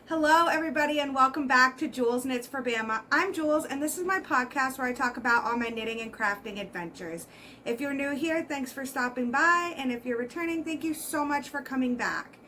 Hello, everybody, and welcome back to Jewelsknits for Bamma. I'm Jules, and this is my podcast where I talk about all my knitting and crafting adventures. If you're new here, thanks for stopping by, and if you're returning, thank you so much for coming back.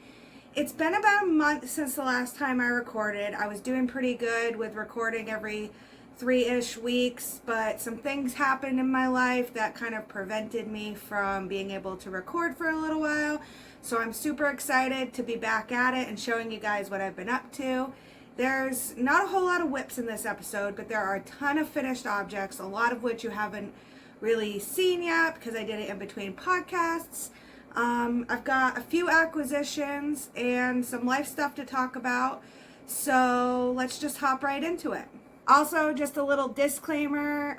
It's been about a month since the last time I recorded. I was doing pretty good with recording every 3-ish weeks, but some things happened in my life that kind of prevented me from being able to record for a little while. So I'm super excited to be back at it and showing you guys what I've been up to. There's not a whole lot of whips in this episode, but there are a ton of finished objects, a lot of which you haven't really seen yet because I did it in between podcasts. I've got a few acquisitions and some life stuff to talk about, so let's just hop right into it. Also, just a little disclaimer,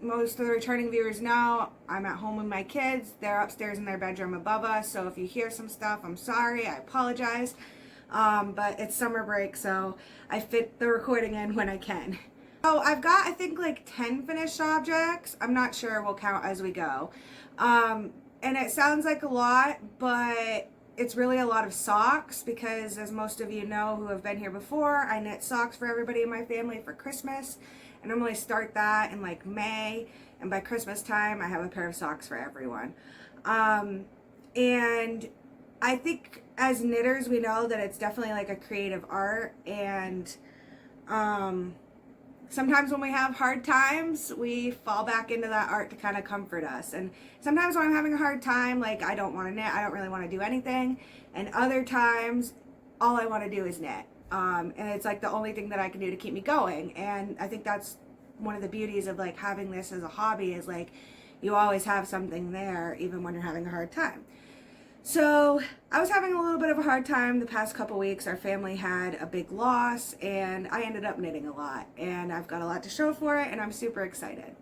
most of the returning viewers know I'm at home with my kids. They're upstairs in their bedroom above us, so if you hear some stuff, I'm sorry, I apologize. But it's summer break, so I fit the recording in when I can. So I've got, I think, like 10 finished objects. I'm not sure, we'll count as we go. And it sounds like a lot, but it's really a lot of socks because, as most of you know who have been here before, I knit socks for everybody in my family for Christmas. I normally start that in like May, and by Christmas time I have a pair of socks for everyone. And I think as knitters we know that it's definitely like a creative art, and sometimes when we have hard times, we fall back into that art to kind of comfort us. And sometimes when I'm having a hard time, like I don't want to knit, I don't really want to do anything. And other times, all I want to do is knit. And it's like the only thing that I can do to keep me going. And I think that's one of the beauties of like having this as a hobby, is like you always have something there even when you're having a hard time. So I was having a little bit of a hard time the past couple weeks. Our family had a big loss and I ended up knitting a lot, and I've got a lot to show for it and I'm super excited.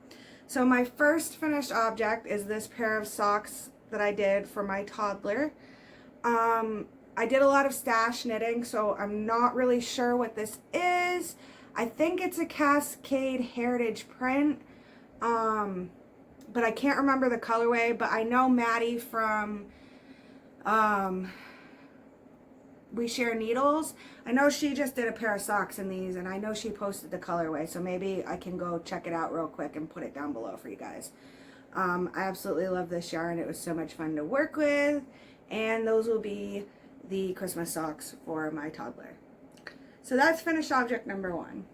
So my first finished object is this pair of socks that I did for my toddler. I did a lot of stash knitting, so I'm not really sure what this is. I think it's a Cascade Heritage print, but I can't remember the colorway. But I know Maddie from We Share Needles, I know she just did a pair of socks in these, and I know she posted the colorway, so maybe I can go check it out real quick and put it down below for you guys. I absolutely love this yarn. It was so much fun to work with, and those will be the Christmas socks for my toddler. So that's finished object number one.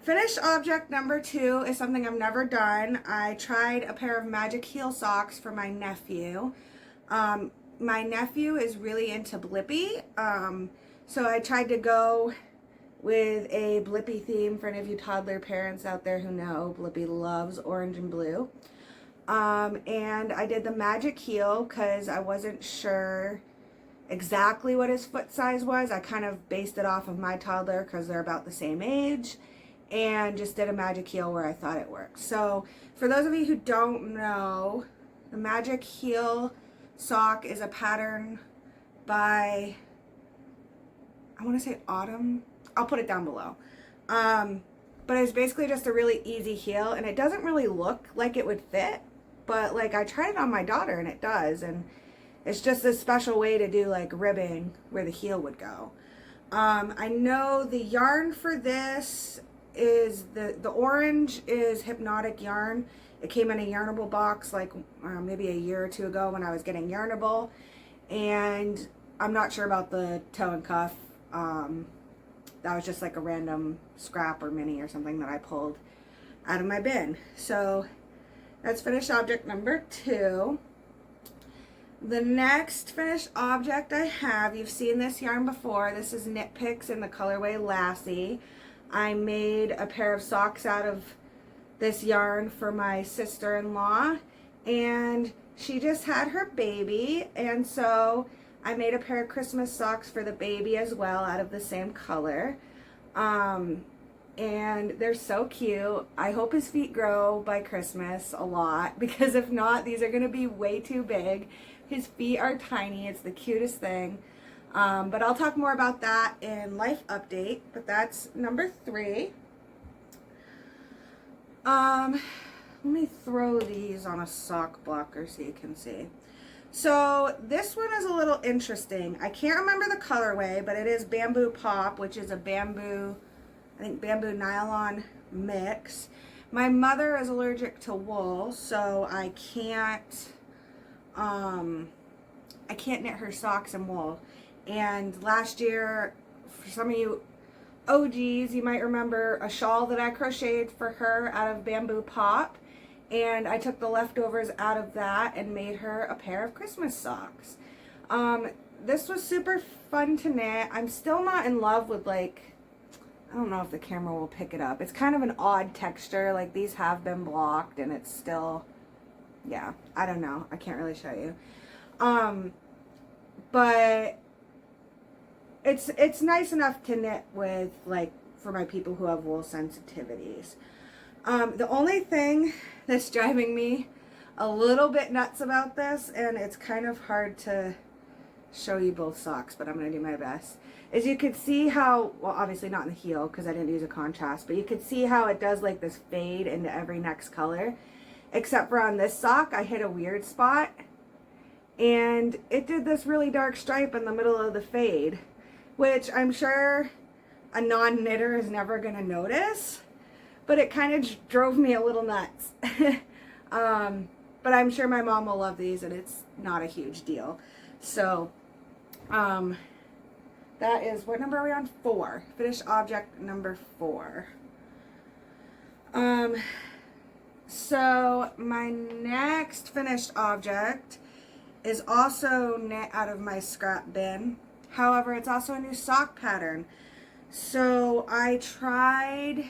Finished object number two is something I've never done. I tried a pair of magic heel socks for my nephew. My nephew is really into Blippi, so I tried to go with a Blippi theme for any of you toddler parents out there who know. Blippi loves orange and blue. And I did the magic heel because I wasn't sure exactly what his foot size was. I kind of based it off of my toddler because they're about the same age, and just did a magic heel where I thought it worked. So for those of you who don't know, the magic heel sock is a pattern by, I want to say Autumn. I'll put it down below. But it's basically just a really easy heel, and it doesn't really look like it would fit, but like I tried it on my daughter and it does, and it's just a special way to do like ribbing where the heel would go. I know the yarn for this is the orange is Hypnotic yarn. It came in a Yarnable box like maybe a year or two ago when I was getting Yarnable, and I'm not sure about the toe and cuff. That was just like a random scrap or mini or something that I pulled out of my bin. So that's finished object number two. The next finished object I have, you've seen this yarn before. This is Knit Picks in the colorway Lassie. I made a pair of socks out of this yarn for my sister-in-law, and she just had her baby, and so I made a pair of Christmas socks for the baby as well out of the same color. And they're so cute. I hope his feet grow by Christmas a lot, because if not, these are going to be way too big. His feet are tiny. It's the cutest thing. But I'll talk more about that in Life Update. But that's number three. Let me throw these on a sock blocker so you can see. So this one is a little interesting. I can't remember the colorway, but it is Bamboo Pop, which is a bamboo, I think bamboo nylon mix. My mother is allergic to wool, so I can't knit her socks in wool. And last year, for some of you OGs, you might remember a shawl that I crocheted for her out of Bamboo Pop. And I took the leftovers out of that and made her a pair of Christmas socks. This was super fun to knit. I'm still not in love with, like, I don't know if the camera will pick it up. It's kind of an odd texture. Like, these have been blocked and it's still, yeah, I don't know. I can't really show you. But it's nice enough to knit with, like, for my people who have wool sensitivities. The only thing that's driving me a little bit nuts about this, and it's kind of hard to show you both socks, but I'm going to do my best, is you could see how, well, obviously not in the heel because I didn't use a contrast, but you could see how it does like this fade into every next color, except for on this sock, I hit a weird spot, and it did this really dark stripe in the middle of the fade, which I'm sure a non-knitter is never going to notice. But it kind of drove me a little nuts. But I'm sure my mom will love these and it's not a huge deal. So, that is, what number are we on? 4. Finished object number 4. So my next finished object is also knit out of my scrap bin. However, it's also a new sock pattern. So I tried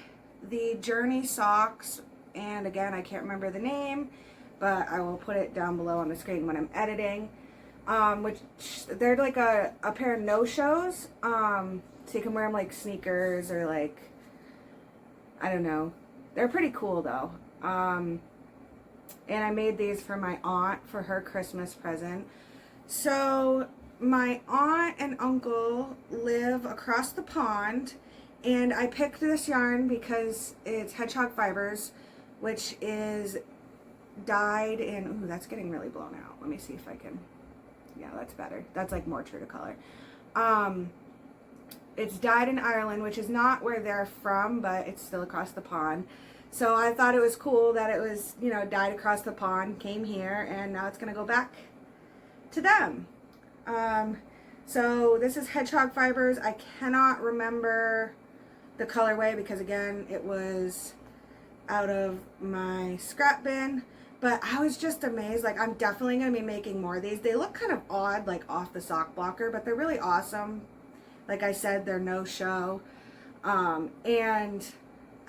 the Journey socks, and again, I can't remember the name, but I will put it down below on the screen when I'm editing. Which they're like a pair of no-shows, so you can wear them like sneakers or like, I don't know. They're pretty cool though. And I made these for my aunt for her Christmas present. So my aunt and uncle live across the pond. And I picked this yarn because it's hedgehog fibers, which is dyed in, ooh, that's getting really blown out. Let me see if I can, yeah, that's better. That's like more true to color. It's dyed in Ireland, which is not where they're from, but it's still across the pond. So I thought it was cool that it was, you know, dyed across the pond, came here, and now it's going to go back to them. So this is hedgehog fibers. I cannot remember the colorway because again it was out of my scrap bin, but I was just amazed. Like, I'm definitely going to be making more of these. They look kind of odd, like off the sock blocker, but they're really awesome. Like I said, they're no show, and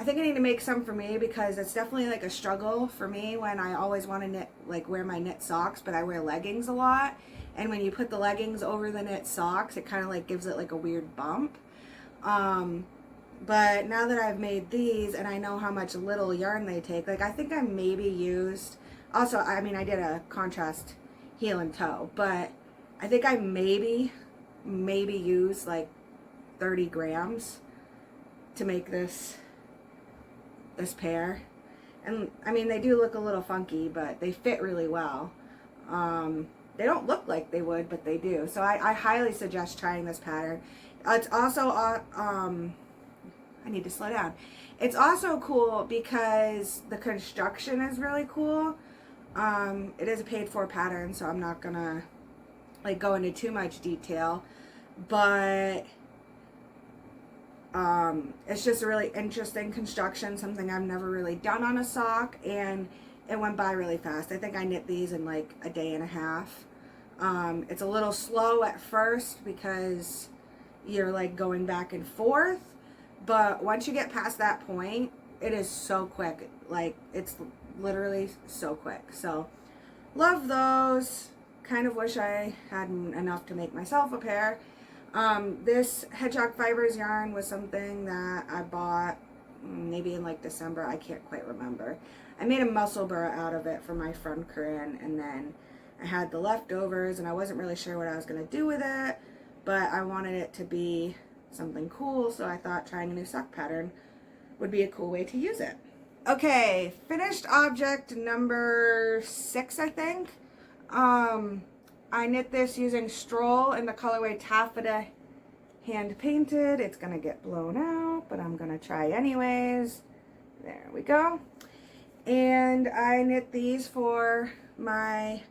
I think I need to make some for me because it's definitely like a struggle for me when I always want to knit, like wear my knit socks, but I wear leggings a lot, and when you put the leggings over the knit socks, it kind of like gives it like a weird bump. But now that I've made these and I know how much little yarn they take, like I think I maybe used, also, I mean, I did a contrast heel and toe, but I think I maybe used like 30 grams to make this pair. And I mean, they do look a little funky, but they fit really well. They don't look like they would, but they do. So I highly suggest trying this pattern. It's also, I need to slow down. It's also cool because the construction is really cool. It is a paid for pattern, so I'm not gonna like go into too much detail, but it's just a really interesting construction, something I've never really done on a sock, and it went by really fast. I think I knit these in like a day and a half. It's a little slow at first because you're like going back and forth, but once you get past that point, it is so quick. Like, it's literally so quick. So love those. Kind of wish I had enough to make myself a pair. This hedgehog fibers yarn was something that I bought maybe in like December. I can't quite remember. I made a muscle burra out of it for my friend Corinne, and then I had the leftovers and I wasn't really sure what I was going to do with it, but I wanted it to be something cool, so I thought trying a new sock pattern would be a cool way to use it. Okay, finished object number 6, I think. I knit this using Stroll in the colorway Taffeta hand painted. It's gonna get blown out, but I'm gonna try anyways. There we go. And I knit these for my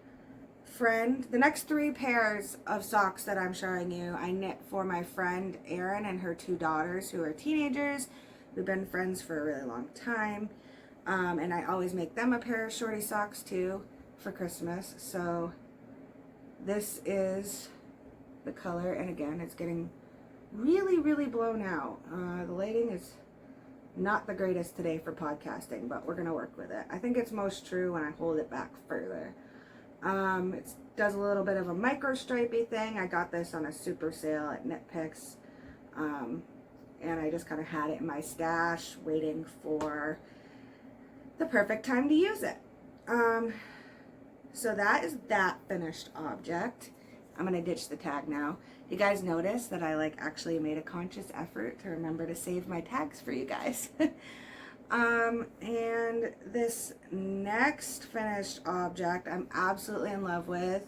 friend. The next 3 pairs of socks that I'm showing you, I knit for my friend Erin and her 2 daughters who are teenagers. We've been friends for a really long time. And I always make them a pair of shorty socks too for Christmas. So this is the color, and again, it's getting really, really blown out. The lighting is not the greatest today for podcasting, but we're gonna work with it. I think it's most true when I hold it back further. It does a little bit of a micro stripey thing. I got this on a super sale at Knit Picks, and I just kind of had it in my stash waiting for the perfect time to use it. So that is that finished object. I'm gonna ditch the tag now. You guys notice that I actually made a conscious effort to remember to save my tags for you guys. And this next finished object I'm absolutely in love with.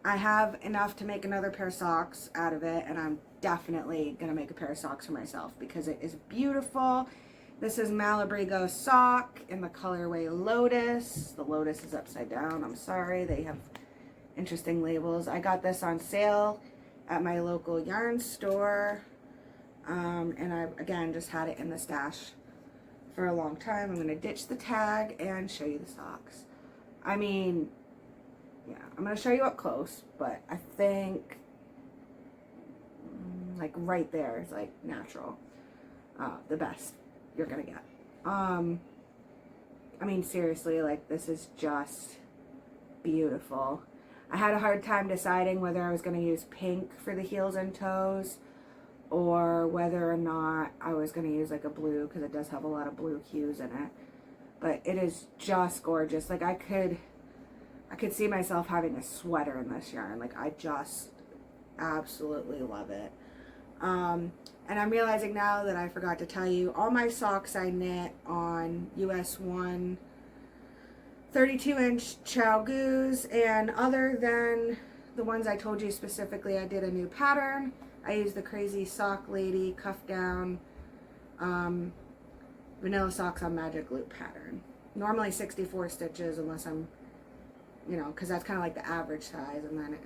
I have enough to make another pair of socks out of it, and I'm definitely gonna make a pair of socks for myself because it is beautiful. This is Malabrigo sock in the colorway Lotus. The Lotus is upside down, I'm sorry. They have interesting labels. I got this on sale at my local yarn store, and I again just had it in the stash for a long time. I'm gonna ditch the tag and show you the socks. I mean, yeah, I'm gonna show you up close, but I think right there is natural, the best you're gonna get. I mean, seriously, this is just beautiful. I had a hard time deciding whether I was going to use pink for the heels and toes or whether or not I was going to use a blue, because it does have a lot of blue hues in it. But it is just gorgeous. I could see myself having a sweater in this yarn. I just absolutely love it. And I'm realizing now that I forgot to tell you, all my socks I knit on US 1 32-inch Chow Goose, and other than the ones I told you specifically, I did a new pattern. I used the Crazy Sock Lady cuff down vanilla socks on magic loop pattern. Normally 64 stitches unless I'm, because that's kind of the average size, and then,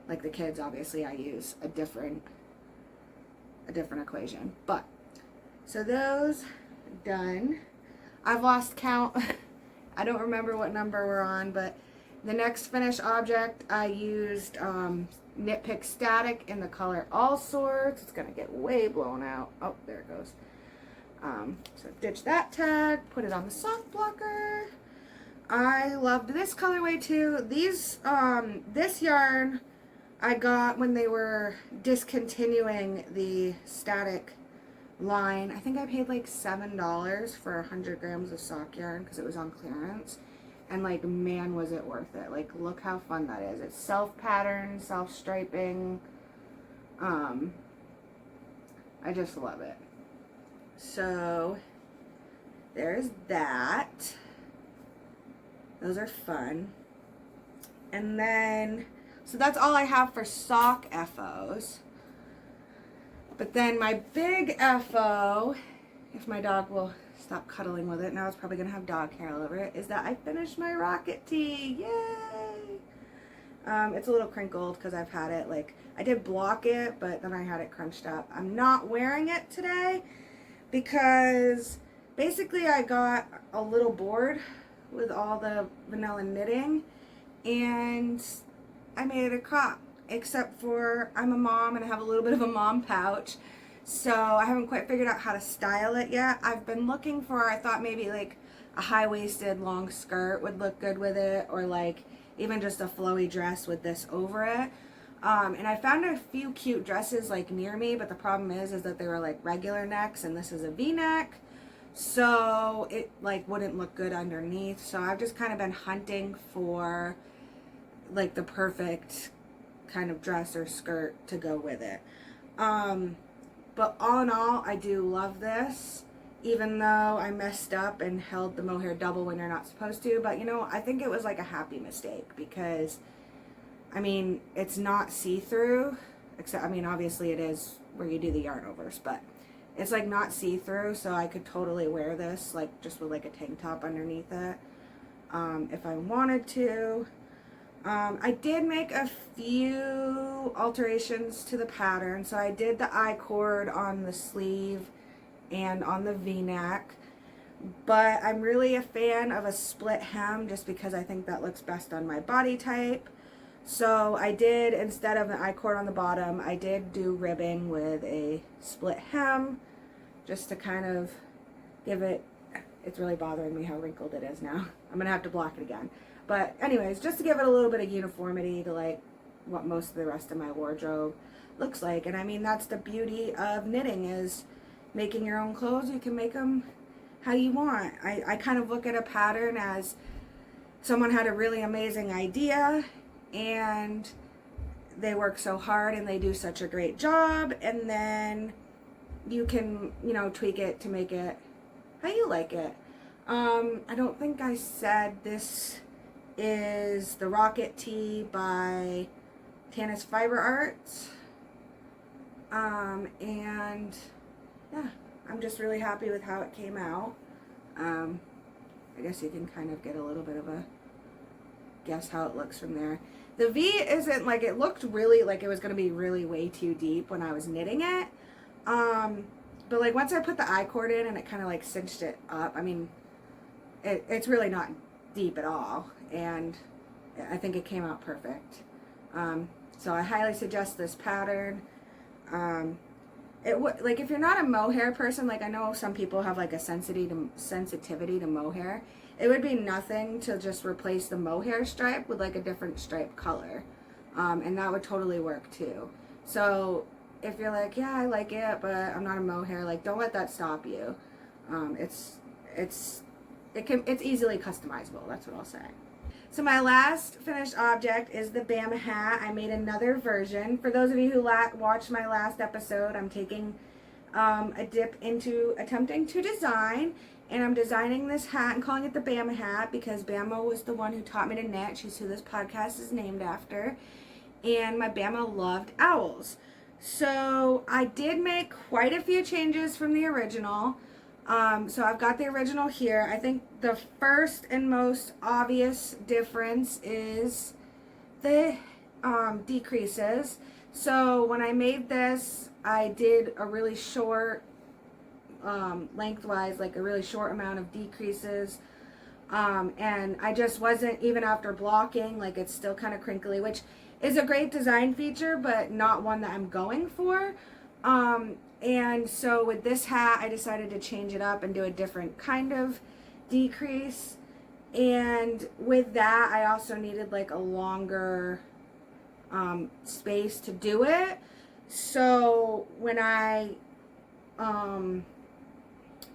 the kids, obviously I use a different equation. But, so those done. I've lost count. I don't remember what number we're on, but the next finished object I used Knit Pick Static in the color All Sorts. It's gonna get way blown out. Oh, there it goes. So ditch that tag, put it on the sock blocker. I loved this colorway too. These this yarn I got when they were discontinuing the static line. I think I paid $7 for 100 grams of sock yarn because it was on clearance, and man, was it worth it. Look how fun that is. It's self-patterned, self-striping. I just love it. So there's that. Those are fun. And then, so that's all I have for sock FOs. But then my big FO, if my dog will stop cuddling with it, now it's probably going to have dog hair all over it, is that I finished my rocket tee. Yay! It's a little crinkled because I've had it, I did block it, but then I had it crunched up. I'm not wearing it today because basically I got a little bored with all the vanilla knitting, and I made it a crop. Except for I'm a mom and I have a little bit of a mom pouch, so I haven't quite figured out how to style it yet. I've been looking for, I thought maybe a high-waisted long skirt would look good with it, or even just a flowy dress with this over it. And I found a few cute dresses near me, but the problem is that they were regular necks, and this is a V-neck, so it wouldn't look good underneath. So I've just kind of been hunting for the perfect kind of dress or skirt to go with it. But all in all, I do love this, even though I messed up and held the mohair double when you're not supposed to. But I think it was a happy mistake, because I mean, it's not see-through, except, I mean, obviously it is where you do the yarn overs, but it's like not see-through, so I could totally wear this like just with like a tank top underneath it, if I wanted to. I did make a few alterations to the pattern. So I did the I-cord on the sleeve and on the V-neck, but I'm really a fan of a split hem just because I think that looks best on my body type. So I did, instead of an I-cord on the bottom, I did do ribbing with a split hem just to kind of give it, it's really bothering me how wrinkled it is now. I'm gonna have to block it again. But anyways, just to give it a little bit of uniformity to like what most of the rest of my wardrobe looks like. And I mean, that's the beauty of knitting, is making your own clothes. You can make them how you want. I kind of look at a pattern as someone had a really amazing idea and they work so hard and they do such a great job, and then you can, you know, tweak it to make it how you like it. I don't think I said this is the Rocket Tee by Tanis Fiber Arts. And yeah, I'm just really happy with how it came out. I guess you can kind of get a little bit of a guess how it looks from there. The V isn't like, it looked really like it was going to be really way too deep when I was knitting it. But like once I put the I-cord in and it kind of like cinched it up, I mean, it's really not deep at all. And I think it came out perfect. So I highly suggest this pattern. Like if you're not a mohair person, like I know some people have like a sensitivity to mohair, it would be nothing to just replace the mohair stripe with like a different stripe color. And that would totally work too. So if you're like, yeah, I like it, but I'm not a mohair, like don't let that stop you. It's easily customizable, that's what I'll say. So my last finished object is the Bamma hat. I made another version. For those of you who watched my last episode, I'm taking a dip into attempting to design, and I'm designing this hat and calling it the Bamma hat because Bamma was the one who taught me to knit. She's who this podcast is named after, and my Bamma loved owls. So I did make quite a few changes from the original. So I've got the original here. I think the first and most obvious difference is the decreases. So when I made this, I did a really short, lengthwise, like a really short amount of decreases. And I just wasn't, even after blocking, like it's still kind of crinkly, which is a great design feature, but not one that I'm going for. And so with this hat, I decided to change it up and do a different kind of decrease. And with that, I also needed like a longer space to do it. So when I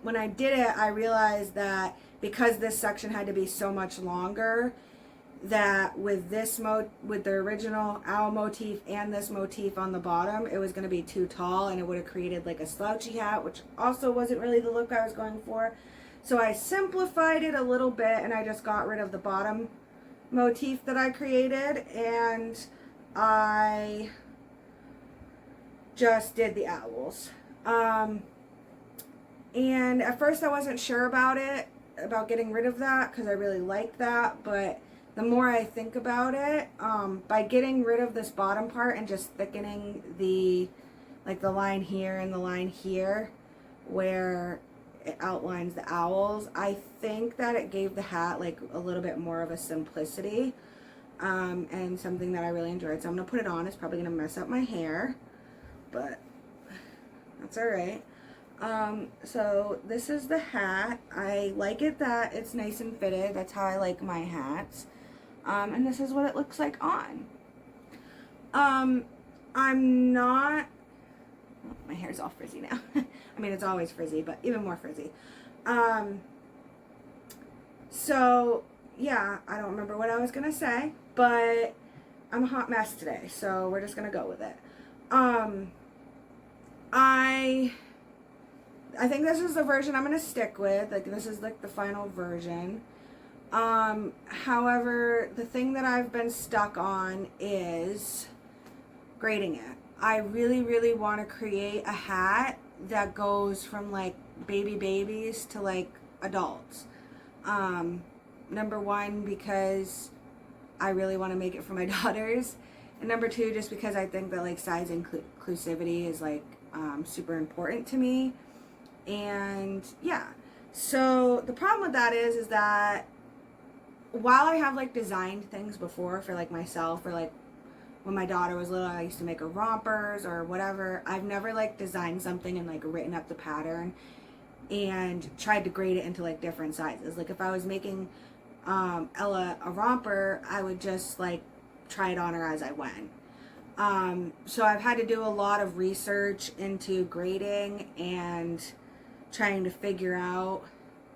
did it, I realized that because this section had to be so much longer, that with this with the original owl motif and this motif on the bottom, it was going to be too tall and it would have created like a slouchy hat, which also wasn't really the look I was going for. So I simplified it a little bit and I just got rid of the bottom motif that I created, and I just did the owls. And at first I wasn't sure about getting rid of that because I really liked that, but the more I think about it, by getting rid of this bottom part and just thickening the line here and the line here where it outlines the owls, I think that it gave the hat like a little bit more of a simplicity, and something that I really enjoyed. So I'm going to put it on. It's probably going to mess up my hair, but that's alright. So this is the hat. I like it that it's nice and fitted. That's how I like my hats. And this is what it looks like on. I'm not, oh, my hair's all frizzy now. I mean, it's always frizzy, but even more frizzy. So yeah, I don't remember what I was gonna say, but I'm a hot mess today, so we're just gonna go with it. I think this is the version I'm gonna stick with. Like, this is like the final version. However, the thing that I've been stuck on is grading it. I really, really want to create a hat that goes from like babies to like adults. Number one, because I really want to make it for my daughters. And number two, just because I think that like size inclusivity is like super important to me. And yeah, so the problem with that is that while I have like designed things before for like myself, or like when my daughter was little, I used to make her rompers or whatever, I've never like designed something and like written up the pattern and tried to grade it into like different sizes. Like if I was making Ella a romper, I would just like try it on her as I went. So I've had to do a lot of research into grading and trying to figure out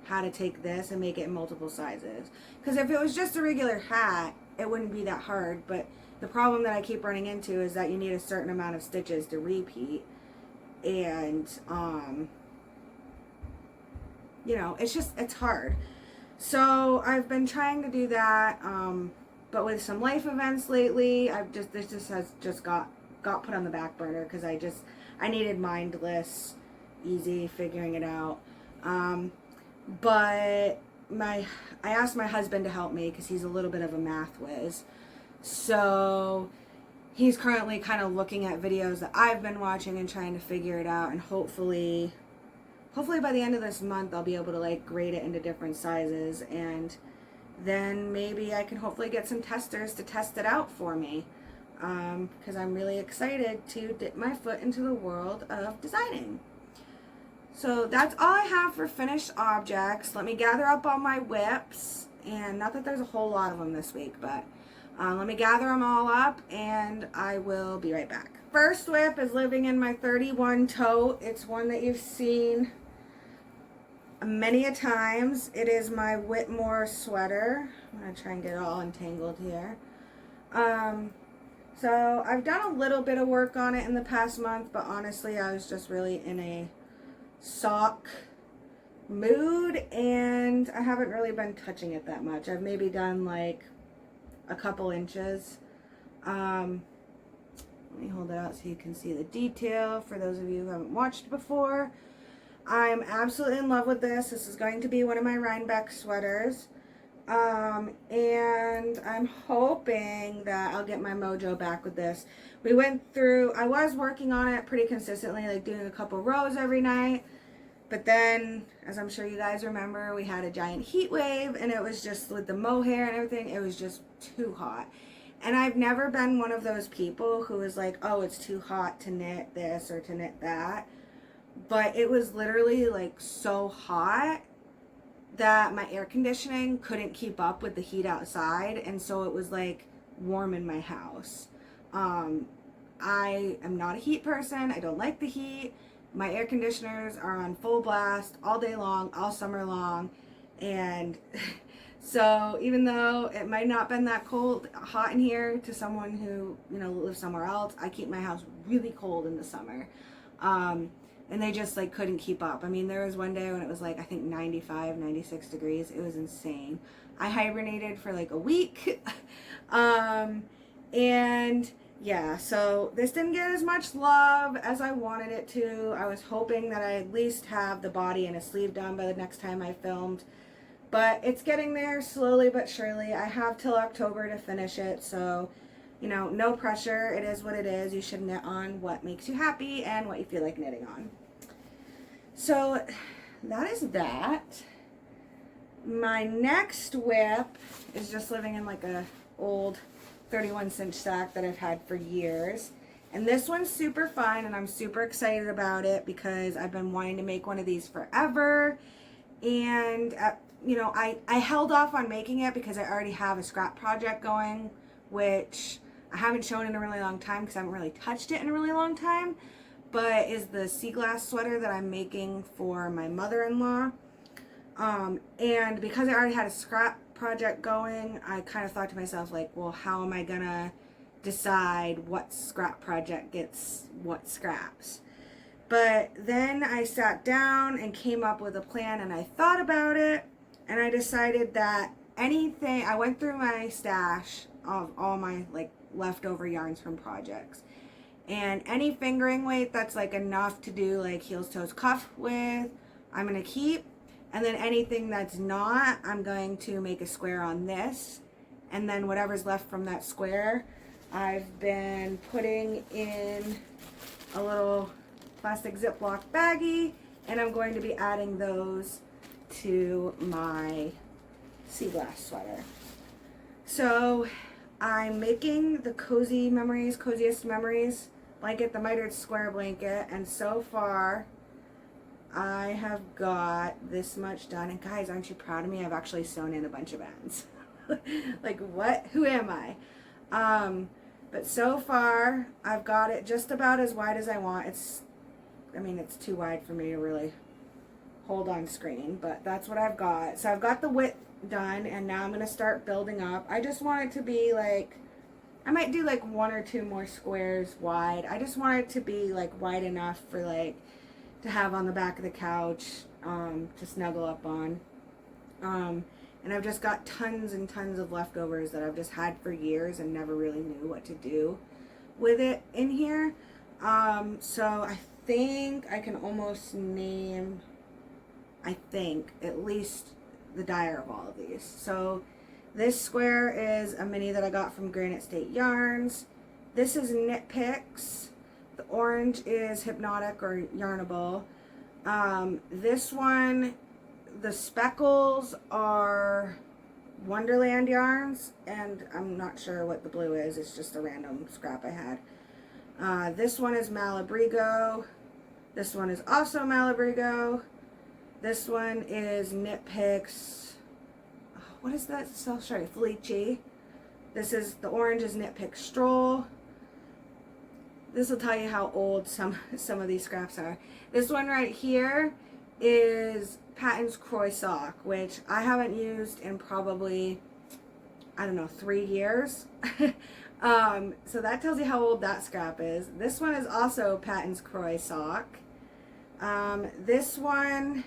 how to take this and make it in multiple sizes. Because if it was just a regular hat, it wouldn't be that hard. But the problem that I keep running into is that you need a certain amount of stitches to repeat. And, you know, it's hard. So I've been trying to do that. But with some life events lately, this has just got put on the back burner because I needed mindless, easy figuring it out. But I asked my husband to help me because he's a little bit of a math whiz. So he's currently kind of looking at videos that I've been watching and trying to figure it out, and hopefully by the end of this month I'll be able to like grade it into different sizes, and then maybe I can hopefully get some testers to test it out for me, because I'm really excited to dip my foot into the world of designing. So that's all I have for finished objects. Let me gather up all my whips, and not that there's a whole lot of them this week, but let me gather them all up and I will be right back. First whip is living in my 31 tote. It's one that you've seen many a times. It is my Whitmore sweater. I'm going to try and get it all entangled here. So I've done a little bit of work on it in the past month, but honestly I was just really in a sock mood and I haven't really been touching it that much. I've maybe done like a couple inches. Let me hold it out so you can see the detail for those of you who haven't watched before. I'm absolutely in love with this. This is going to be one of my Rhinebeck sweaters. And I'm hoping that I'll get my mojo back with this. We went through, I was working on it pretty consistently, like doing a couple rows every night. But then, as I'm sure you guys remember, we had a giant heat wave, and it was just with the mohair and everything, it was just too hot. And I've never been one of those people who is like, oh, it's too hot to knit this or to knit that. But it was literally like so hot that my air conditioning couldn't keep up with the heat outside, and so it was like warm in my house. I am not a heat person. I don't like the heat. My air conditioners are on full blast all day long, all summer long, and so even though it might not been that hot in here to someone who, you know, lives somewhere else, I keep my house really cold in the summer. And they just like couldn't keep up. I mean, there was one day when it was like, I think 95, 96 degrees. It was insane. I hibernated for like a week. And yeah, so this didn't get as much love as I wanted it to. I was hoping that I at least have the body and a sleeve done by the next time I filmed. But it's getting there slowly but surely. I have till October to finish it, so you know, no pressure. It is what it is. You should knit on what makes you happy and what you feel like knitting on. So that is that. My next whip is just living in like a old 31-cinch sack that I've had for years. And this one's super fun, and I'm super excited about it because I've been wanting to make one of these forever. And, you know, I held off on making it because I already have a scrap project going, which I haven't shown in a really long time because I haven't really touched it in a really long time, but is the sea glass sweater that I'm making for my mother-in-law. And because I already had a scrap project going, I kind of thought to myself, like, well, how am I gonna decide what scrap project gets what scraps? But then I sat down and came up with a plan, and I thought about it, and I decided that anything, I went through my stash of all my like leftover yarns from projects. And any fingering weight that's like enough to do like heels, toes, cuff with, I'm going to keep. And then anything that's not, I'm going to make a square on this. And then whatever's left from that square, I've been putting in a little plastic Ziploc baggie. And I'm going to be adding those to my sea glass sweater. So I'm making the Coziest Memories blanket, the mitered square blanket, and so far I have got this much done. And guys, aren't you proud of me? I've actually sewn in a bunch of ends. Like, what? Who am I? But so far I've got it just about as wide as I want. It's too wide for me to really hold on screen, but that's what I've got. So I've got the width done, and now I'm going to start building up. I just want it to be like, I might do like 1 or 2 more squares wide. I just want it to be like wide enough for like to have on the back of the couch to snuggle up on. And I've just got tons and tons of leftovers that I've just had for years and never really knew what to do with it in here. So I think I can almost name, at least the dyer of all of these. So this square is a mini that I got from Granite State Yarns. This is Knit Picks. The orange is Hypnotic or Yarnable. This one, the speckles are Wonderland yarns, and I'm not sure what the blue is. It's just a random scrap I had. This one is Malabrigo. This one is also Malabrigo. This one is Knit Picks. What is that? So sorry, Felici. This is, the orange is Knit Pick Stroll. This will tell you how old some of these scraps are. This one right here is Patton's Croy Sock, which I haven't used in probably, I don't know, 3 years. So that tells you how old that scrap is. This one is also Patton's Croy Sock. This one,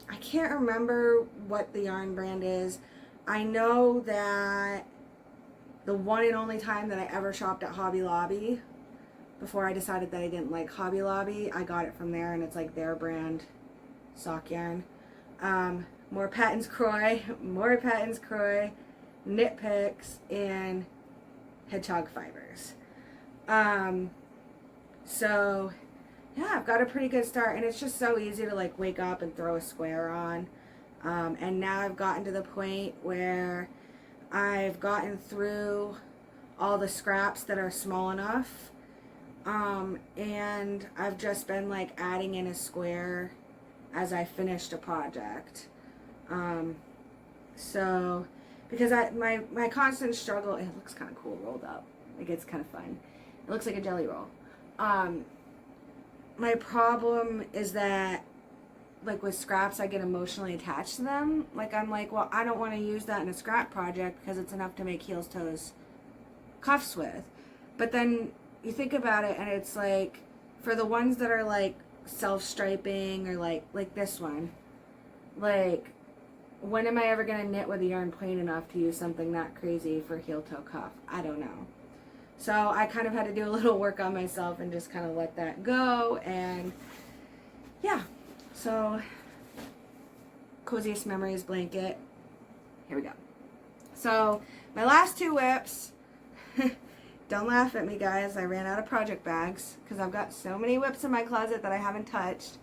I can't remember what the yarn brand is. I know that the one and only time that I ever shopped at Hobby Lobby, before I decided that I didn't like Hobby Lobby, I got it from there, and it's like their brand sock yarn. More Patton's Croy, Knit Picks, and Hedgehog Fibers. So yeah, I've got a pretty good start, and it's just so easy to like wake up and throw a square on. And now I've gotten to the point where I've gotten through all the scraps that are small enough. And I've just been like adding in a square as I finished a project. So, because my constant struggle, it looks kind of cool rolled up. Like, it's kind of fun. It looks like a jelly roll. My problem is that, like with scraps, I get emotionally attached to them. Like, I'm like, well, I don't want to use that in a scrap project because it's enough to make heels, toes, cuffs with. But then you think about it, and it's like, for the ones that are like self-striping or like this one, like, when am I ever going to knit with a yarn plain enough to use something that crazy for heel, toe, cuff? I don't know. So I kind of had to do a little work on myself and just kind of let that go. And yeah, so Coziest Memories blanket. Here we go. So my last 2 whips, don't laugh at me guys, I ran out of project bags because I've got so many whips in my closet that I haven't touched,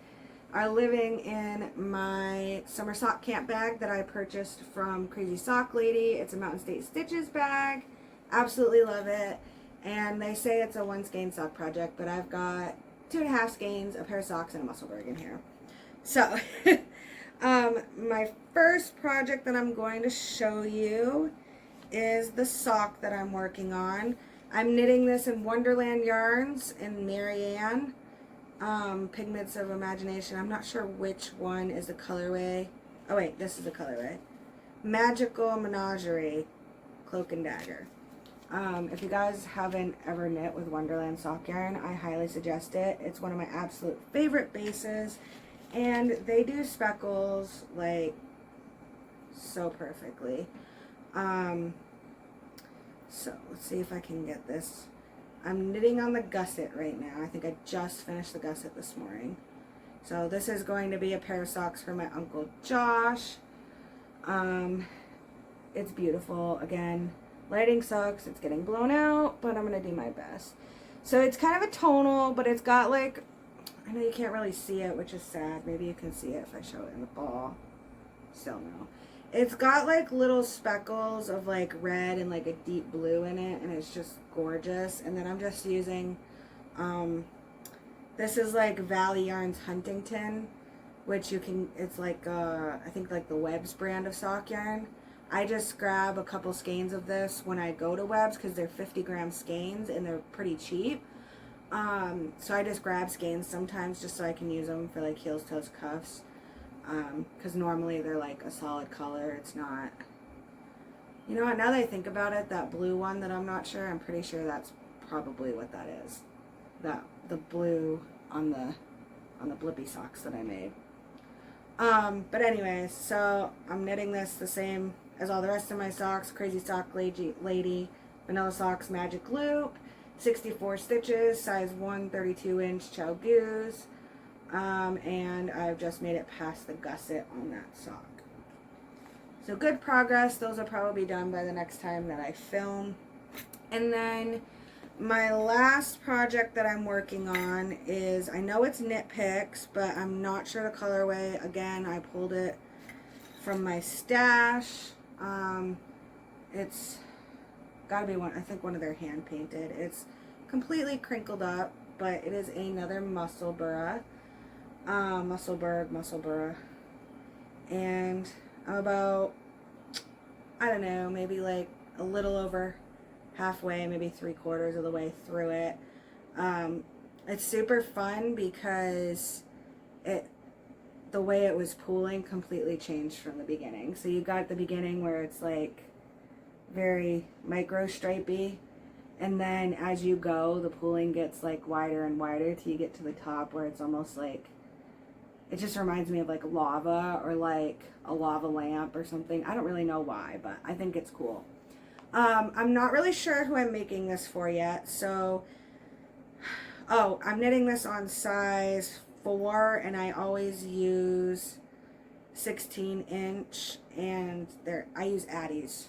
are living in my summer sock camp bag that I purchased from Crazy Sock Lady. It's a Mountain State Stitches bag. Absolutely love it. And they say it's a 1 skein sock project, but I've got 2.5 skeins, a pair of socks, and a Musselburgh in here. So, my first project that I'm going to show you is the sock that I'm working on. I'm knitting this in Wonderland Yarns in Marianne. Pigments of Imagination. I'm not sure which one is the colorway. Oh wait, this is the colorway. Magical Menagerie, Cloak and Dagger. If you guys haven't ever knit with Wonderland sock yarn, I highly suggest it. It's one of my absolute favorite bases, and they do speckles like so perfectly. So let's see if I can get this. I'm knitting on the gusset right now. I think I just finished the gusset this morning. So this is going to be a pair of socks for my Uncle Josh. It's beautiful. Again, lighting sucks. It's getting blown out, but I'm going to do my best. So it's kind of a tonal, but it's got like, I know you can't really see it, which is sad. Maybe you can see it if I show it in the ball. Still no. It's got like little speckles of like red and like a deep blue in it, and it's just gorgeous. And then I'm just using, this is like Valley Yarns Huntington, which you can, it's like, I think like the Webb's brand of sock yarn. I just grab a couple skeins of this when I go to Webb's because they're 50-gram skeins and they're pretty cheap. So I just grab skeins sometimes just so I can use them for like heels, toes, cuffs. Because normally they're like a solid color. It's not, you know what, now that I think about it, that blue one that I'm not sure, I'm pretty sure that's probably what that is. The blue on the blippy socks that I made. But anyways, so I'm knitting this the same as all the rest of my socks. Crazy Sock Lady, Vanilla Socks Magic Loop, 64 stitches, size 1, 32-inch Chow Goose. And I've just made it past the gusset on that sock. So good progress. Those will probably be done by the next time that I film. And then my last project that I'm working on is, I know it's Knit Picks, but I'm not sure the colorway. Again, I pulled it from my stash. It's gotta be one, I think one of their hand painted. It's completely crinkled up, but it is another Musselburgh. Musselburgh. And I'm about, I don't know, maybe like a little over halfway, maybe 3/4 of the way through it. It's super fun because the way it was pooling completely changed from the beginning. So you got the beginning where it's like very micro stripey, and then as you go, the pooling gets like wider and wider till you get to the top where it's almost like, it just reminds me of like lava or like a lava lamp or something. I don't really know why, but I think it's cool. I'm not really sure who I'm making this for yet. So, I'm knitting this on size 4, and I always use 16-inch, and I use Addies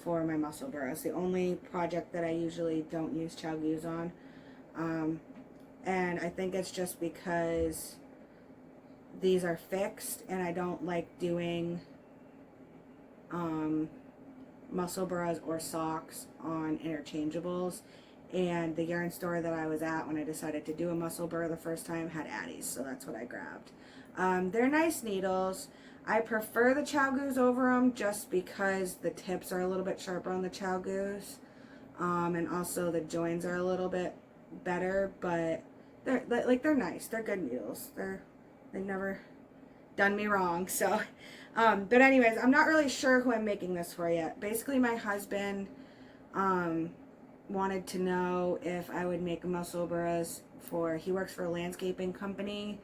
for my Musselburgh. It's the only project that I usually don't use Chow Goose on. And I think it's just because these are fixed, and I don't like doing Musselburghs or socks on interchangeables. And the yarn store that I was at when I decided to do a Musselburgh the first time had Addies, so that's what I grabbed. They're nice needles. I prefer the Chow Goose over them just because the tips are a little bit sharper on the Chow Goose, and also the joins are a little bit better, but they're nice. They're good needles. They've never done me wrong. So, but anyways, I'm not really sure who I'm making this for yet. Basically, my husband wanted to know if I would make Musselburghs he works for a landscaping company,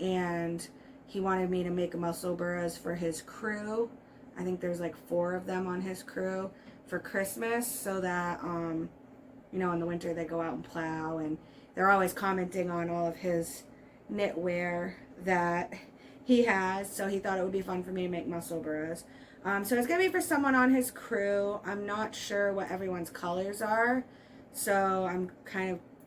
and he wanted me to make Musselburghs for his crew. I think there's like 4 of them on his crew for Christmas, so that, you know, in the winter they go out and plow, and they're always commenting on all of his knitwear that he has, so he thought it would be fun for me to make Musselburghs. So it's going to be for someone on his crew. I'm not sure what everyone's colors are, so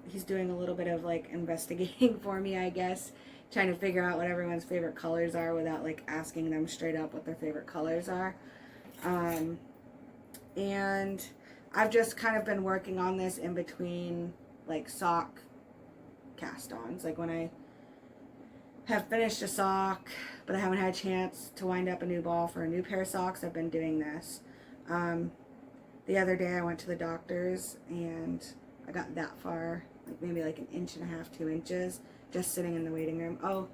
he's doing a little bit of like investigating for me, I guess, trying to figure out what everyone's favorite colors are without like asking them straight up what their favorite colors are. And I've just kind of been working on this in between like sock cast-ons, like when I have finished a sock, but I haven't had a chance to wind up a new ball for a new pair of socks. I've been doing this. The other day I went to the doctor's and I got that far, like maybe like 1.5 inches, 2 inches, just sitting in the waiting room. Oh,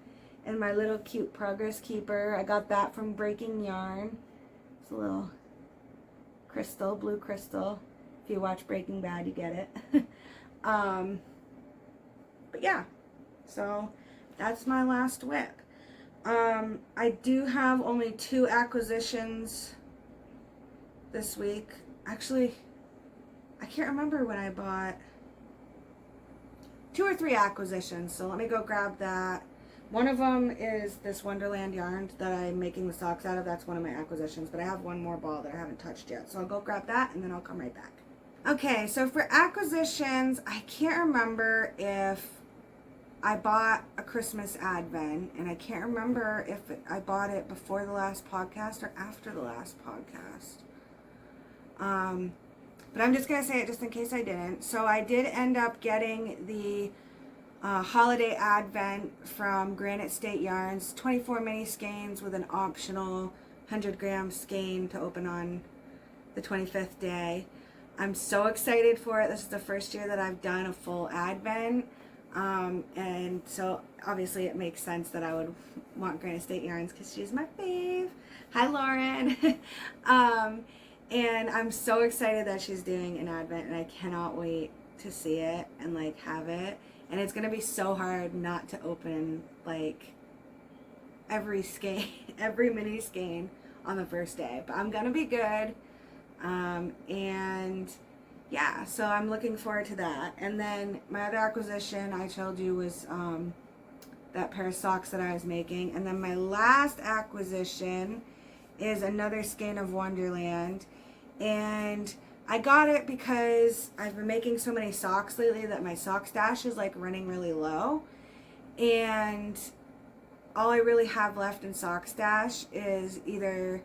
and my little cute progress keeper, I got that from Breaking Yarn. It's a little crystal, blue crystal. If you watch Breaking Bad, you get it. But yeah, so that's my last whip. I do have only 2 acquisitions this week. Actually, I can't remember when I bought 2 or 3 acquisitions. So let me go grab that. One of them is this Wonderland yarn that I'm making the socks out of. That's one of my acquisitions, but I have one more ball that I haven't touched yet. So I'll go grab that and then I'll come right back. Okay, so for acquisitions, I can't remember if I bought a Christmas Advent, and I can't remember if I bought it before the last podcast or after the last podcast. But I'm just going to say it just in case I didn't. So I did end up getting the Holiday Advent from Granite State Yarns, 24 mini skeins with an optional 100-gram skein to open on the 25th day. I'm so excited for it. This is the first year that I've done a full Advent. And so obviously it makes sense that I would want Granite State Yarns because she's my fave. Hi, Lauren. And I'm so excited that she's doing an Advent, and I cannot wait to see it and like have it. And it's going to be so hard not to open like every skein, every mini skein on the first day, but I'm going to be good. And yeah, so I'm looking forward to that. And then my other acquisition I told you was that pair of socks that I was making. And then my last acquisition is another skein of Wonderland. And I got it because I've been making so many socks lately that my sock stash is like running really low. And all I really have left in sock stash is either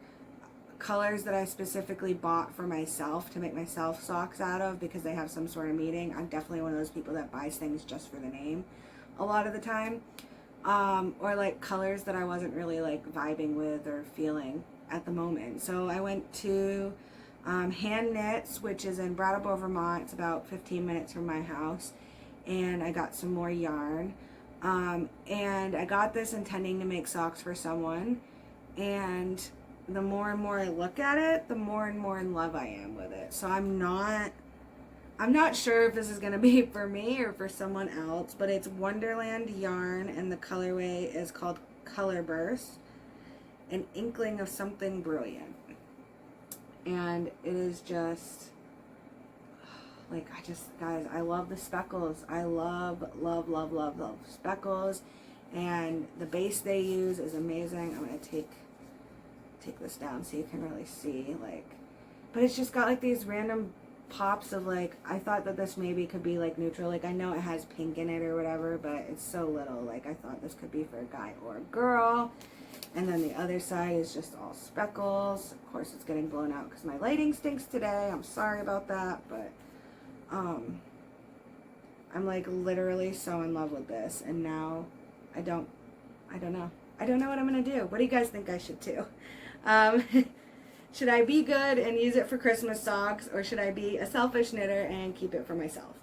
colors that I specifically bought for myself to make myself socks out of because they have some sort of meaning. I'm definitely one of those people that buys things just for the name a lot of the time. Or like colors that I wasn't really like vibing with or feeling at the moment. So I went to Hand Knits, which is in Brattleboro, Vermont. It's about 15 minutes from my house. And I got some more yarn. And I got this intending to make socks for someone. And the more and more I look at it, the more and more in love I am with it. So I'm not sure if this is going to be for me or for someone else, but it's Wonderland yarn, and the colorway is called Color Burst, an inkling of something brilliant. And it is just, like, guys, I love the speckles. I love speckles. And the base they use is amazing. I'm going to take this down so you can really see, like, but it's just got like these random pops of like, I thought that this maybe could be like neutral, like I know it has pink in it or whatever, but it's so little, like I thought this could be for a guy or a girl. And then the other side is just all speckles. Of course it's getting blown out because my lighting stinks today. I'm sorry about that, but I'm like literally so in love with this, and now I don't know what I'm gonna do. What do you guys think I should do? Should I be good and use it for Christmas socks, or should I be a selfish knitter and keep it for myself?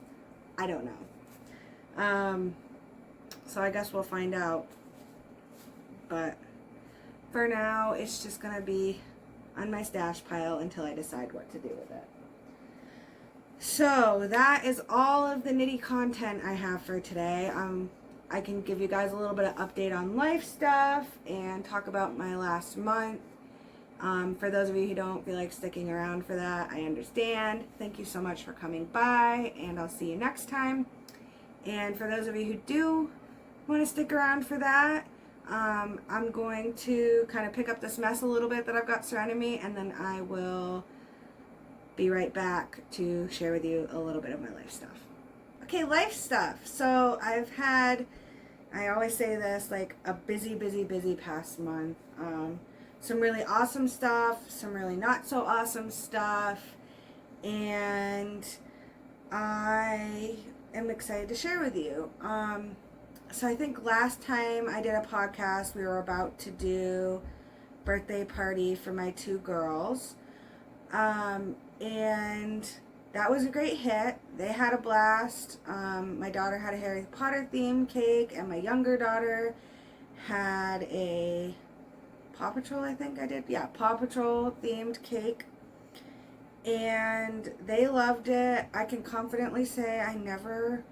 I don't know. So I guess we'll find out. But for now, it's just going to be on my stash pile until I decide what to do with it. So that is all of the nitty content I have for today. I can give you guys a little bit of update on life stuff and talk about my last month. For those of you who don't feel like sticking around for that, I understand. Thank you so much for coming by, and I'll see you next time. And for those of you who do want to stick around for that, I'm going to kind of pick up this mess a little bit that I've got surrounding me, and then I will be right back to share with you a little bit of my life stuff. Okay, life stuff. So I've had, I always say this, like a busy past month. Some really awesome stuff, some really not so awesome stuff, and I am excited to share with you. So I think last time I did a podcast, we were about to do birthday party for my 2 girls, and that was a great hit. They had a blast. My daughter had a Harry Potter themed cake, and my younger daughter had a Paw Patrol, I think I did. Yeah, Paw Patrol themed cake. And they loved it. I can confidently say I never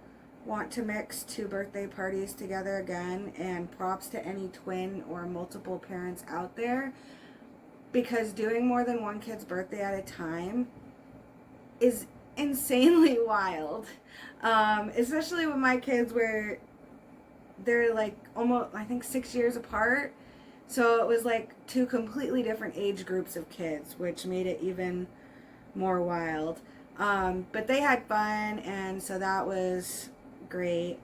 want to mix 2 birthday parties together again, and props to any twin or multiple parents out there, because doing more than one kid's birthday at a time is insanely wild. Especially with my kids, where they're like almost, I think, 6 years apart. So it was like 2 completely different age groups of kids, which made it even more wild. But they had fun, and so that was great.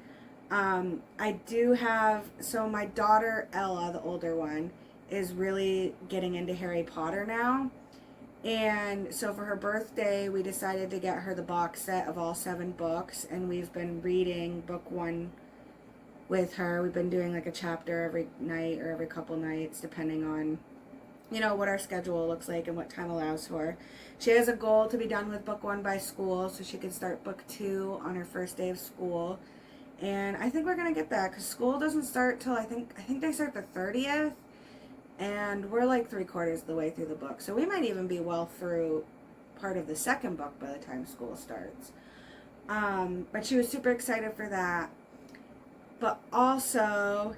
I do have, so my daughter Ella, the older one, is really getting into Harry Potter now. And so for her birthday, we decided to get her the box set of all 7 books, and we've been reading book 1 with her. We've been doing like a chapter every night or every couple nights, depending on, you know, what our schedule looks like and what time allows for. She has a goal to be done with book 1 by school, so she can start book 2 on her first day of school. And I think we're gonna get that, because school doesn't start till I think they start the 30th, and we're like 3/4 of the way through the book, so we might even be well through part of the second book by the time school starts. But she was super excited for that. But also,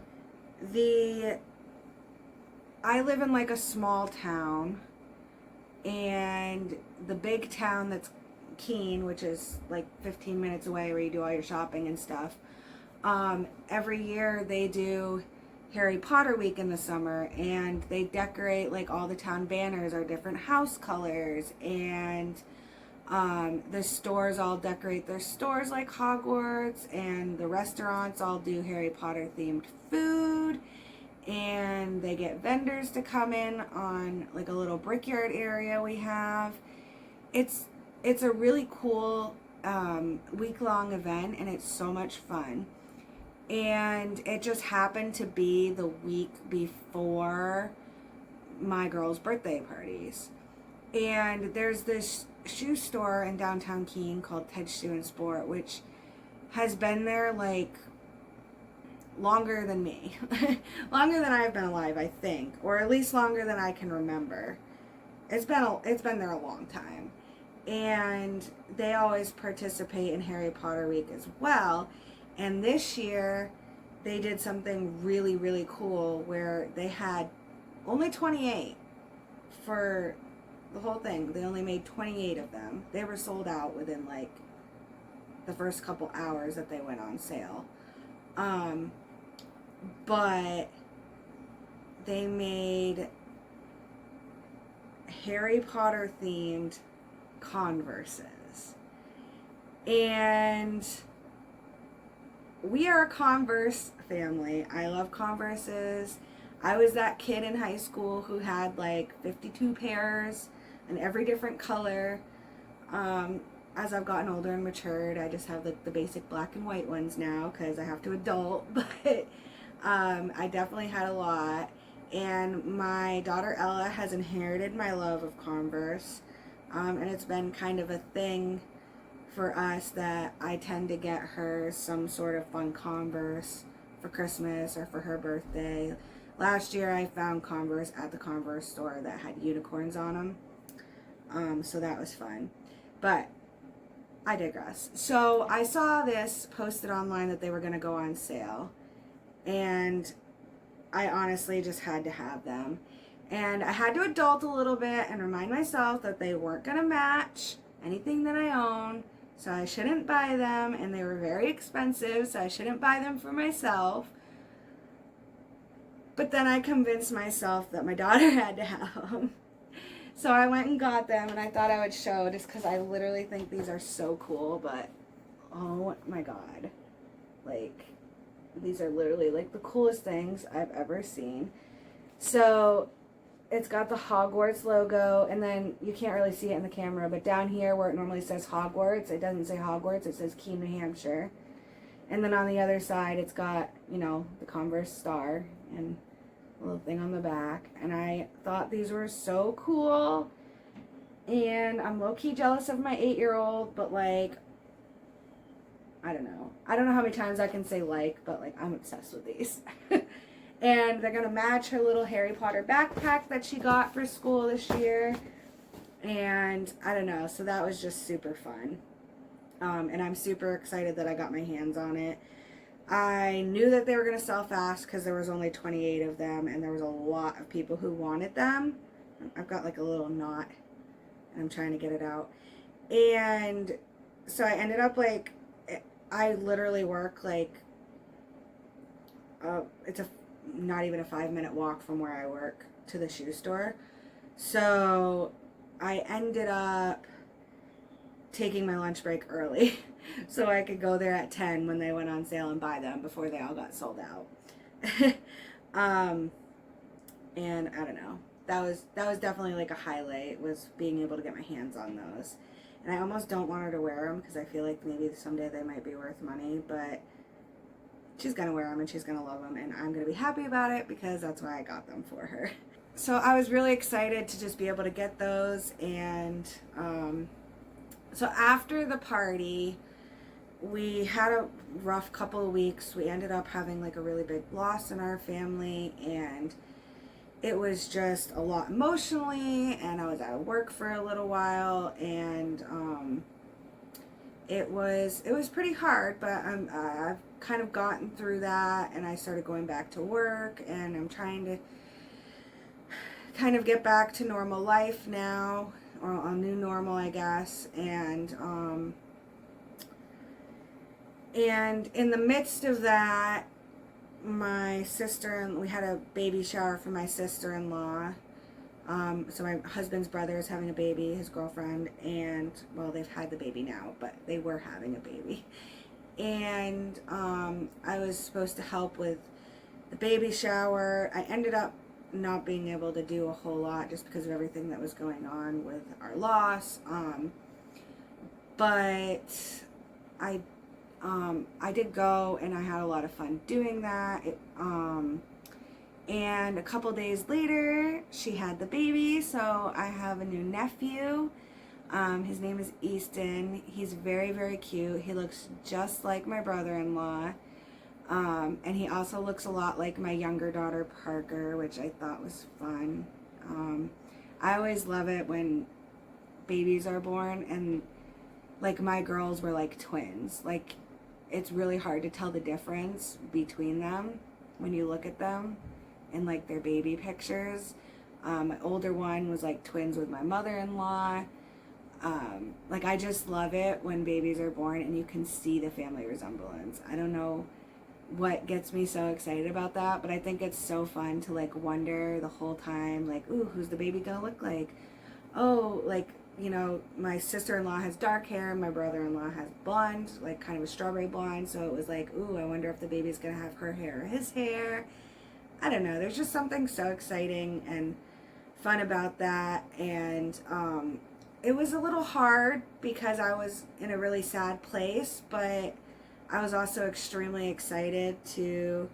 I live in like a small town, and the big town that's Keene, which is like 15 minutes away, where you do all your shopping and stuff, every year they do Harry Potter week in the summer, and they decorate, like, all the town banners are different house colors, and the stores all decorate their stores like Hogwarts, and the restaurants all do Harry Potter themed food, and they get vendors to come in on like a little brickyard area we have. It's a really cool week-long event, and it's so much fun. And it just happened to be the week before my girls' birthday parties. And there's this shoe store in downtown Keene called Ted's Shoe and Sport, which has been there like longer than me. Longer than I've been alive, I think. Or at least longer than I can remember. It's been there a long time. And they always participate in Harry Potter week as well. And this year, they did something really, really cool, where they had only 28 for the whole thing. They only made 28 of them. They were sold out within like the first couple hours that they went on sale. But they made Harry Potter themed Converses. And we are a Converse family. I love Converses. I was that kid in high school who had like 52 pairs in every different color. As I've gotten older and matured, I just have the basic black and white ones now because I have to adult. But I definitely had a lot. And my daughter Ella has inherited my love of Converse. And it's been kind of a thing for us that I tend to get her some sort of fun Converse for Christmas or for her birthday. Last year I found Converse at the Converse store that had unicorns on them. So that was fun. But I digress. So I saw this posted online that they were going to go on sale. And I honestly just had to have them. And I had to adult a little bit and remind myself that they weren't going to match anything that I own. So I shouldn't buy them, and they were very expensive, so I shouldn't buy them for myself. But then I convinced myself that my daughter had to have them. So I went and got them, and I thought I would show, just because I literally think these are so cool. But oh my god, like, these are literally like the coolest things I've ever seen. So it's got the Hogwarts logo, and then you can't really see it in the camera, but down here where it normally says Hogwarts, it doesn't say Hogwarts, it says Keene, New Hampshire. And then on the other side, it's got, you know, the Converse star and a little thing on the back. And I thought these were so cool. And I'm low-key jealous of my 8-year-old, but like, I don't know. I don't know how many times I can say like, but like, I'm obsessed with these. And they're going to match her little Harry Potter backpack that she got for school this year. And I don't know. So that was just super fun. And I'm super excited that I got my hands on it. I knew that they were going to sell fast because there was only 28 of them, and there was a lot of people who wanted them. I've got like a little knot, and I'm trying to get it out. And so I ended up like, I literally work like, it's not even a 5-minute walk from where I work to the shoe store. So I ended up taking my lunch break early so I could go there at 10 when they went on sale and buy them before they all got sold out. And I don't know. That was definitely like a highlight, was being able to get my hands on those. And I almost don't want her to wear them because I feel like maybe someday they might be worth money, but she's going to wear them and she's going to love them, and I'm going to be happy about it because that's why I got them for her. So I was really excited to just be able to get those. And so after the party, we had a rough couple of weeks. We ended up having like a really big loss in our family, and it was just a lot emotionally, and I was out of work for a little while, and it was pretty hard, but I've kind of gotten through that, and I started going back to work, and I'm trying to kind of get back to normal life now, or a new normal, I guess. And in the midst of that, my sister, we had a baby shower for my sister-in-law. So my husband's brother is having a baby, his girlfriend, and, well, they've had the baby now, but they were having a baby. And I was supposed to help with the baby shower. I ended up not being able to do a whole lot just because of everything that was going on with our loss. But I did go, and I had a lot of fun doing that. And a couple days later, she had the baby, so I have a new nephew. His name is Easton. He's very, very cute. He looks just like my brother-in-law. And he also looks a lot like my younger daughter, Parker, which I thought was fun. I always love it when babies are born, and like my girls were like twins. Like, it's really hard to tell the difference between them when you look at them in like their baby pictures. My older one was like twins with my mother-in-law. Like, I just love it when babies are born and you can see the family resemblance. I don't know what gets me so excited about that, but I think it's so fun to like wonder the whole time, like, ooh, who's the baby gonna look like? Oh, like, you know, my sister-in-law has dark hair, my brother-in-law has blonde, like kind of a strawberry blonde, so it was like, ooh, I wonder if the baby's gonna have her hair or his hair. I don't know, there's just something so exciting and fun about that. And it was a little hard because I was in a really sad place, but I was also extremely excited to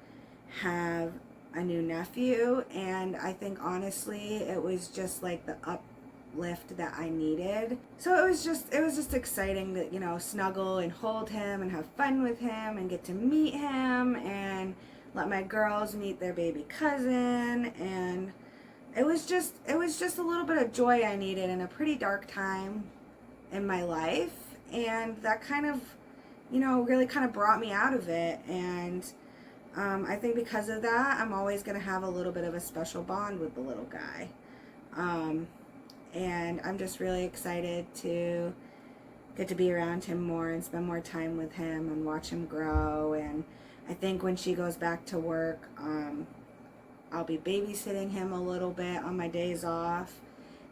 have a new nephew, and I think honestly it was just like the uplift that I needed. So it was just exciting to, you know, snuggle and hold him and have fun with him and get to meet him and let my girls meet their baby cousin. And it was just a little bit of joy I needed in a pretty dark time in my life, and that kind of, you know, really kind of brought me out of it. And I think because of that, I'm always going to have a little bit of a special bond with the little guy. And I'm just really excited to get to be around him more and spend more time with him and watch him grow. And I think when she goes back to work, I'll be babysitting him a little bit on my days off.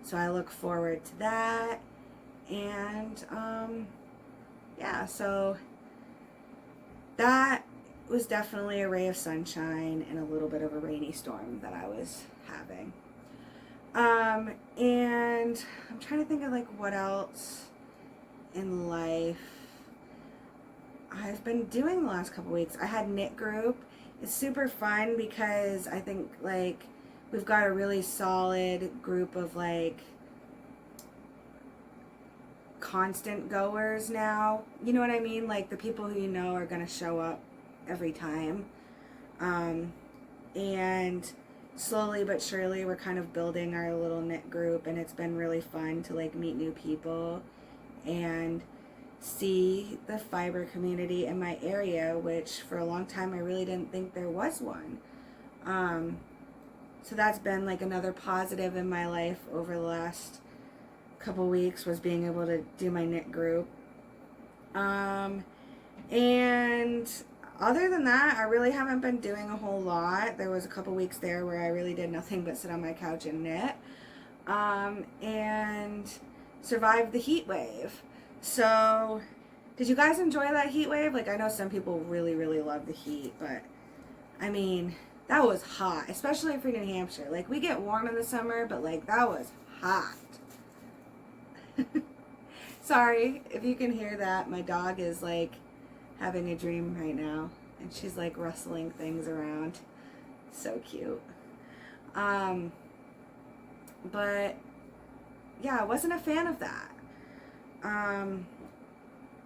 So I look forward to that. And yeah, so that was definitely a ray of sunshine in a little bit of a rainy storm that I was having. And I'm trying to think of like what else in life I've been doing the last couple weeks. I had knit group. It's super fun because I think like we've got a really solid group of like constant goers now. You know what I mean? Like the people who you know are going to show up every time. And slowly but surely we're kind of building our little knit group, and it's been really fun to like meet new people. And see the fiber community in my area, which for a long time I really didn't think there was one. So that's been like another positive in my life over the last couple weeks, was being able to do my knit group. And other than that, I really haven't been doing a whole lot. There was a couple weeks there where I really did nothing but sit on my couch and knit. And survived the heat wave. So, did you guys enjoy that heat wave? Like, I know some people really, really love the heat, but I mean, that was hot, especially for New Hampshire. Like, we get warm in the summer, but like, that was hot. Sorry if you can hear that. My dog is like having a dream right now, and she's like rustling things around. So cute. But yeah, I wasn't a fan of that.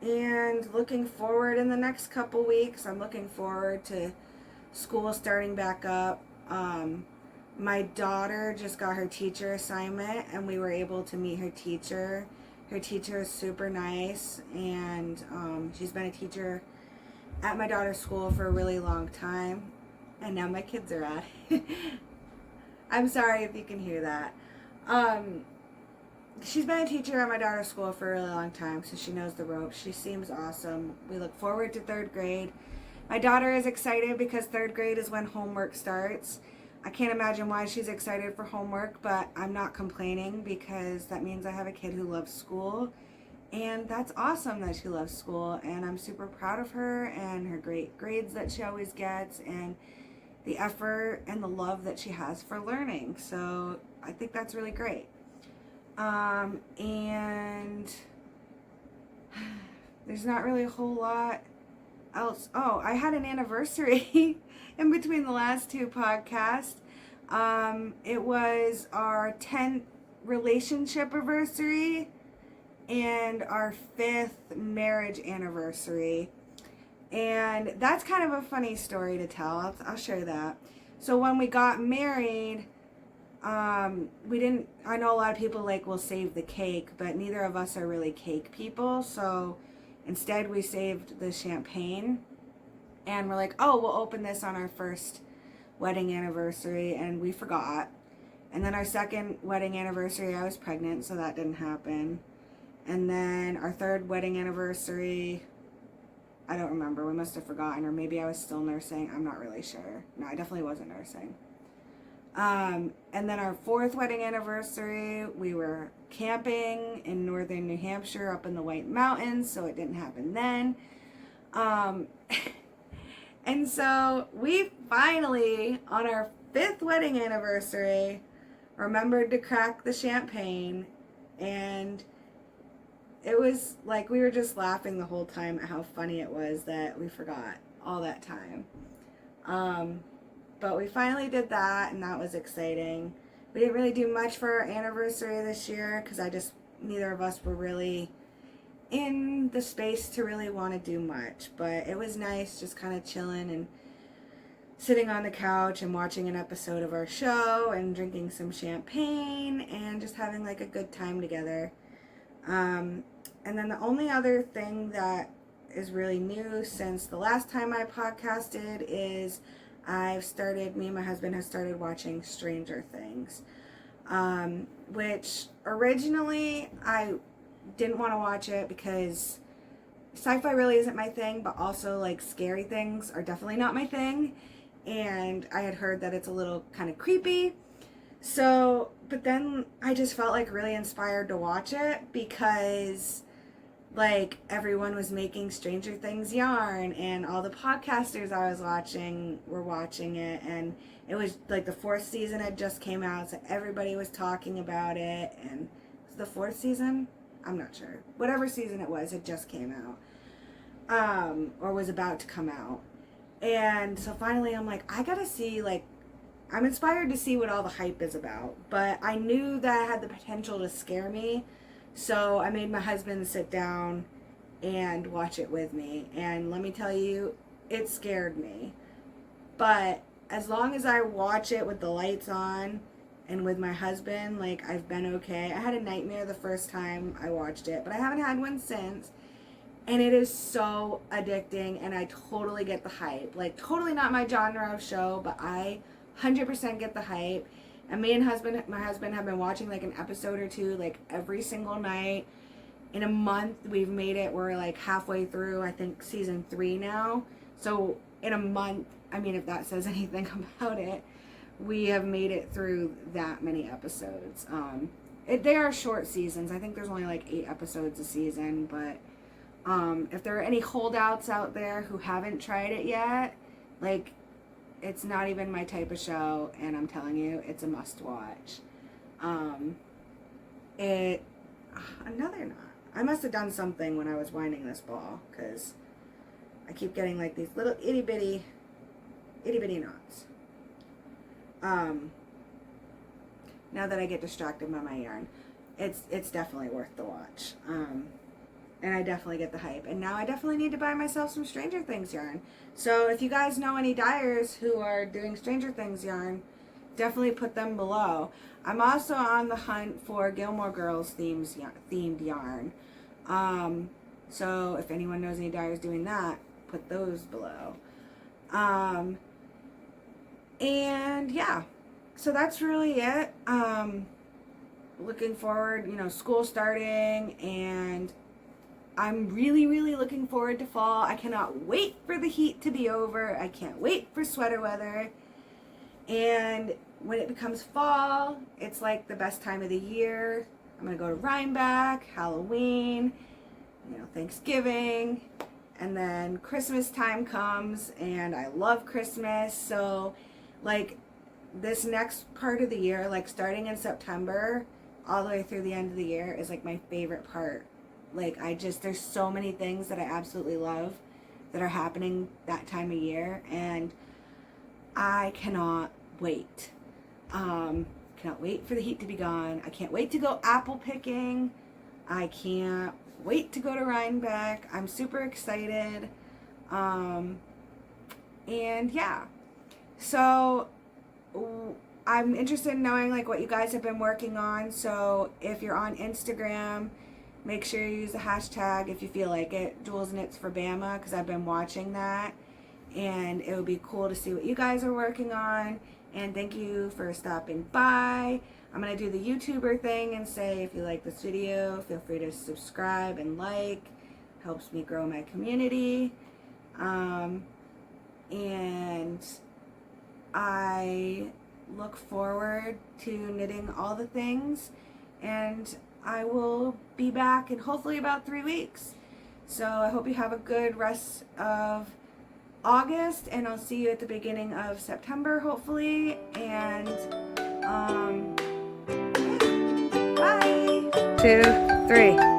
And looking forward in the next couple weeks, I'm looking forward to school starting back up. My daughter just got her teacher assignment, and we were able to meet her teacher. Her teacher is super nice, and she's been a teacher at my daughter's school for a really long time. And now my kids are at it. I'm sorry if you can hear that. She's been a teacher at my daughter's school for a really long time, so she knows the ropes. She seems awesome. We look forward to 3rd grade. My daughter is excited because 3rd grade is when homework starts. I can't imagine why she's excited for homework, but I'm not complaining because that means I have a kid who loves school. And that's awesome that she loves school, and I'm super proud of her and her great grades that she always gets, and the effort and the love that she has for learning. So I think that's really great. And there's not really a whole lot else. Oh, I had an anniversary in between the last 2 podcasts. It was our 10th relationship anniversary and our 5th marriage anniversary. And that's kind of a funny story to tell. I'll share that. So when we got married, I know a lot of people like will save the cake, but neither of us are really cake people. So instead we saved the champagne, and we're like, oh, we'll open this on our 1st wedding anniversary, and we forgot. And then our 2nd wedding anniversary, I was pregnant, so that didn't happen. And then our 3rd wedding anniversary, I don't remember. We must have forgotten, or maybe I was still nursing. I'm not really sure. No, I definitely wasn't nursing. And then our 4th wedding anniversary, we were camping in northern New Hampshire up in the White Mountains, so it didn't happen then. And so we finally, on our 5th wedding anniversary, remembered to crack the champagne, and it was like we were just laughing the whole time at how funny it was that we forgot all that time. But we finally did that, and that was exciting. We didn't really do much for our anniversary this year because neither of us were really in the space to really want to do much. But it was nice just kind of chilling and sitting on the couch and watching an episode of our show and drinking some champagne and just having like a good time together. And then the only other thing that is really new since the last time I podcasted is me and my husband have started watching Stranger Things, which originally I didn't want to watch it because sci-fi really isn't my thing, but also like scary things are definitely not my thing, and I had heard that it's a little kind of creepy. So, but then I just felt like really inspired to watch it because like everyone was making Stranger Things yarn, and all the podcasters I was watching were watching it, and it was like the 4th season had just came out, so everybody was talking about it. And was the 4th season? I'm not sure. Whatever season it was, it just came out, or was about to come out. And so finally I'm like, I gotta see, like, I'm inspired to see what all the hype is about, but I knew that it had the potential to scare me. So I made my husband sit down and watch it with me. And let me tell you, it scared me. But as long as I watch it with the lights on and with my husband, like, I've been okay. I had a nightmare the first time I watched it, but I haven't had one since. And it is so addicting, and I totally get the hype. Like, totally not my genre of show, but I 100% get the hype. And me and my husband have been watching like an episode or two like every single night. In a month, we've made it. We're like halfway through, I think, season 3 now. So in a month, I mean, if that says anything about it, we have made it through that many episodes. They are short seasons. I think there's only like 8 episodes a season, but if there are any holdouts out there who haven't tried it yet, like, it's not even my type of show, and I'm telling you, it's a must watch. Another knot. I must have done something when I was winding this ball, because I keep getting like these little itty bitty knots. Now that I get distracted by my yarn, it's definitely worth the watch. And I definitely get the hype. And now I definitely need to buy myself some Stranger Things yarn. So if you guys know any dyers who are doing Stranger Things yarn, definitely put them below. I'm also on the hunt for Gilmore Girls themed yarn. So if anyone knows any dyers doing that, put those below. And yeah, so that's really it. Looking forward, school starting, and I'm really, really looking forward to fall. I cannot wait for the heat to be over. I can't wait for sweater weather. And when it becomes fall, it's like the best time of the year. I'm going to go to Rhinebeck, Halloween, Thanksgiving, and then Christmas time comes, and I love Christmas. So, like, this next part of the year, like starting in September all the way through the end of the year, is like my favorite part. Like, there's so many things that I absolutely love that are happening that time of year, and I cannot wait. Cannot wait for the heat to be gone. I can't wait to go apple picking. I can't wait to go to Rhinebeck. I'm super excited. And yeah. So I'm interested in knowing like what you guys have been working on. So if you're on Instagram, make sure you use the hashtag, if you feel like it, Jewelsknits for Bamma, because I've been watching that, and it would be cool to see what you guys are working on. And thank you for stopping by. I'm going to do the YouTuber thing and say, if you like this video, feel free to subscribe and like. Helps me grow my community. And I look forward to knitting all the things, and I will be back in hopefully about 3 weeks. So I hope you have a good rest of August, and I'll see you at the beginning of September, hopefully. And bye. 2, 3.